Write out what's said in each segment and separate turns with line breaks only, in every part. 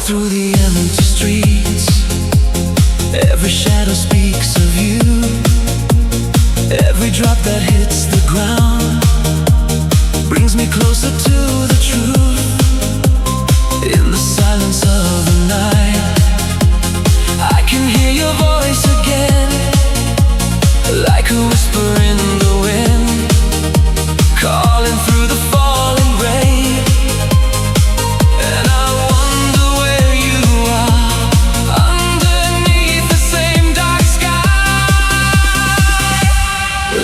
through the empty streets. Every shadow speaks of you. Every drop that hits the ground brings me closer to the truth. In the silence of the night, I can hear your voice again, like a whisper in the wind, calling through the falling rain. And I wonder where you are, underneath the same dark sky.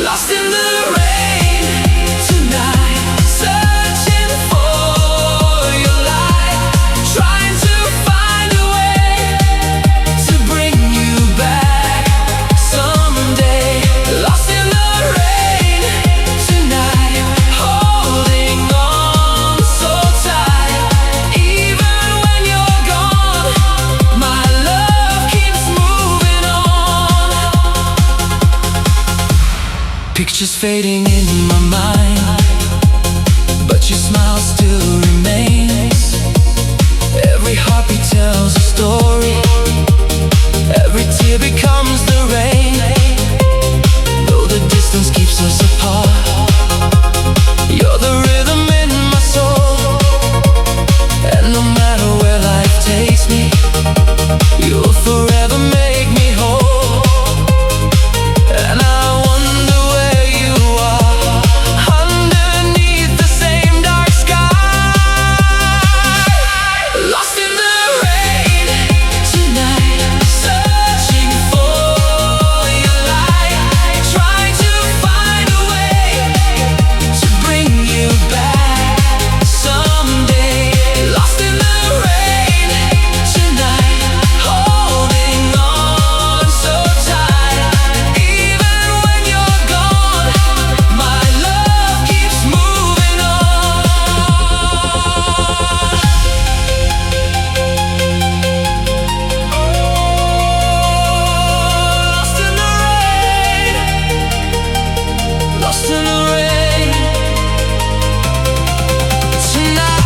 Lost in the rain tonight, searching for your light, trying to find a way to bring you back someday. Lost in the rain tonight, holding on so tight. Even when you're gone, my love keeps moving on. Pictures fading in my mind, but your smile still remains. Every heartbeat tells a story, every tear becomes the rain. Though the distance keeps us apart, you're the rhythm in my soul. And no matter where life takes me, you'll forever make me whole. And I wonder where you are, underneath the same dark sky. Lost in the rain tonight, searching for your light, trying to find a way to bring you back someday. Lost in the rain tonight, holding on so tight. Even when you're gone, my love keeps moving on. Lost in the rain, lost in the rain tonight.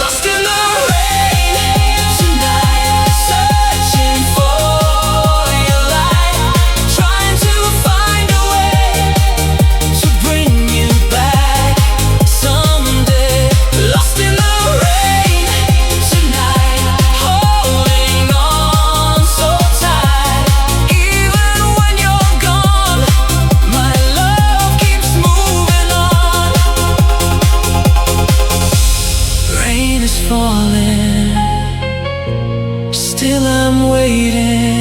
Lost in the rain tonight, searching for your light, trying to find a way to bring you back someday. Lost in the rain tonight, holding on so tight. Even when you're gone, my love keeps moving on. Rain is falling, still I'm waiting.